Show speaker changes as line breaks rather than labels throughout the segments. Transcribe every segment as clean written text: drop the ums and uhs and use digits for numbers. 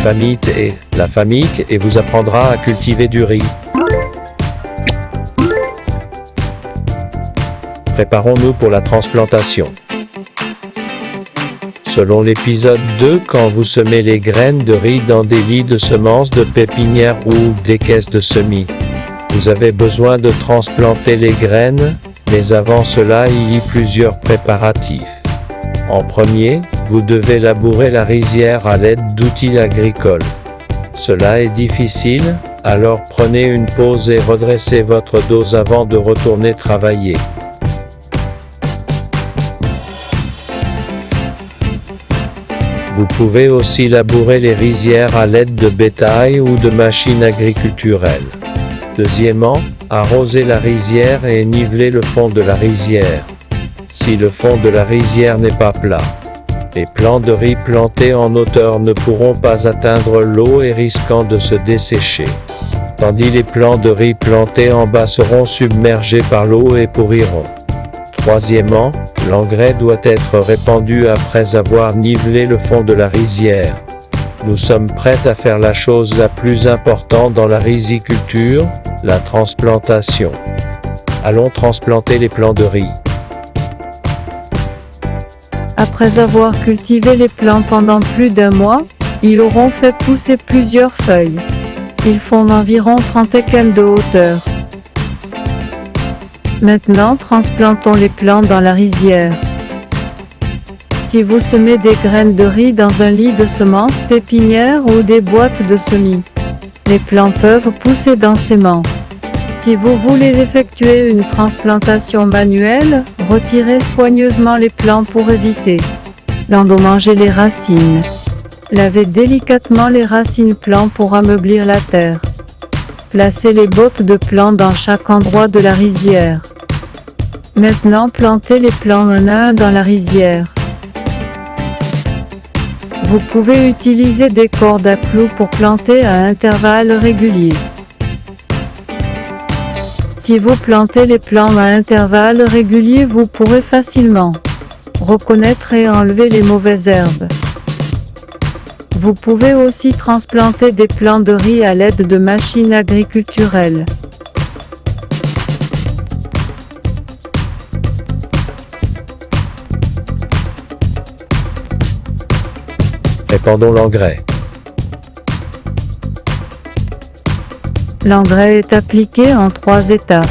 La famille et vous apprendra à cultiver du riz. Préparons-nous pour la transplantation. Selon l'épisode 2, quand vous semez les graines de riz dans des lits de semences de pépinière ou des caisses de semis, vous avez besoin de transplanter les graines, mais avant cela il y a plusieurs préparatifs. En premier, vous devez labourer la rizière à l'aide d'outils agricoles. Cela est difficile, alors prenez une pause et redressez votre dos avant de retourner travailler. Vous pouvez aussi labourer les rizières à l'aide de bétail ou de machines agriculturelles. Deuxièmement, arroser la rizière et niveler le fond de la rizière. Si le fond de la rizière n'est pas plat, les plants de riz plantés en hauteur ne pourront pas atteindre l'eau et risquant de se dessécher. Tandis les plants de riz plantés en bas seront submergés par l'eau et pourriront. Troisièmement, l'engrais doit être répandu après avoir nivelé le fond de la rizière. Nous sommes prêts à faire la chose la plus importante dans la riziculture, la transplantation. Allons transplanter les plants de riz.
Après avoir cultivé les plants pendant plus d'un mois, ils auront fait pousser plusieurs feuilles. Ils font environ 30 km de hauteur. Maintenant, transplantons les plants dans la rizière. Si vous semez des graines de riz dans un lit de semences pépinière ou des boîtes de semis, les plants peuvent pousser densément. Si vous voulez effectuer une transplantation manuelle, retirez soigneusement les plants pour éviter d'endommager les racines. Lavez délicatement les racines plants pour ameublir la terre. Placez les bottes de plants dans chaque endroit de la rizière. Maintenant, plantez les plants un à un dans la rizière. Vous pouvez utiliser des cordes à clous pour planter à intervalles réguliers. Si vous plantez les plants à intervalles réguliers, vous pourrez facilement reconnaître et enlever les mauvaises herbes. Vous pouvez aussi transplanter des plants de riz à l'aide de machines agriculturelles.
Répandons l'engrais.
L'engrais est appliqué en 3 étapes.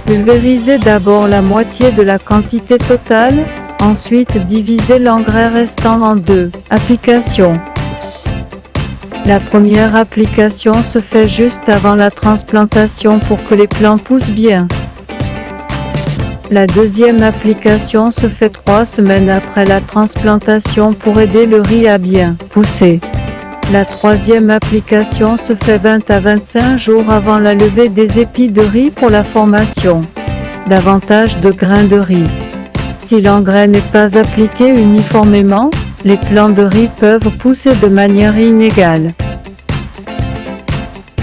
Pulvérisez d'abord la moitié de la quantité totale, ensuite divisez l'engrais restant en 2 applications. La première application se fait juste avant la transplantation pour que les plants poussent bien. La deuxième application se fait 3 semaines après la transplantation pour aider le riz à bien pousser. La troisième application se fait 20 à 25 jours avant la levée des épis de riz pour la formation davantage de grains de riz. Si l'engrais n'est pas appliqué uniformément, les plants de riz peuvent pousser de manière inégale.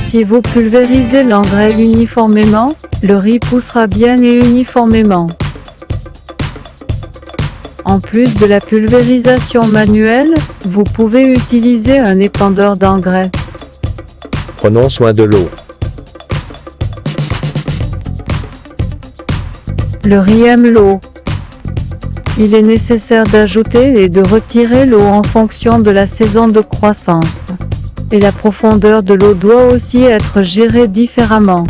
Si vous pulvérisez l'engrais uniformément, le riz poussera bien et uniformément. En plus de la pulvérisation manuelle, vous pouvez utiliser un épandeur d'engrais.
Prenons soin de l'eau.
Le riz aime l'eau. Il est nécessaire d'ajouter et de retirer l'eau en fonction de la saison de croissance. Et la profondeur de l'eau doit aussi être gérée différemment.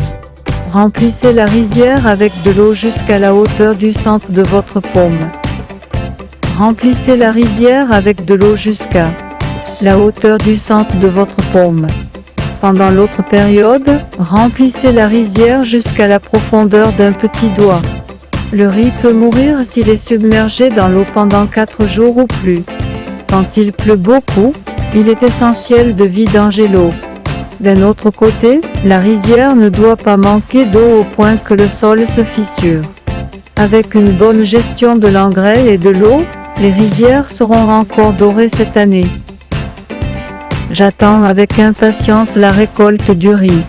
Remplissez la rizière avec de l'eau jusqu'à la hauteur du centre de votre paume. Remplissez la rizière avec de l'eau jusqu'à la hauteur du centre de votre paume. Pendant l'autre période, remplissez la rizière jusqu'à la profondeur d'un petit doigt. Le riz peut mourir s'il est submergé dans l'eau pendant 4 jours ou plus. Quand il pleut beaucoup, il est essentiel de vidanger l'eau. D'un autre côté, la rizière ne doit pas manquer d'eau au point que le sol se fissure. Avec une bonne gestion de l'engrais et de l'eau, les rizières seront encore dorées cette année. J'attends avec impatience la récolte du riz.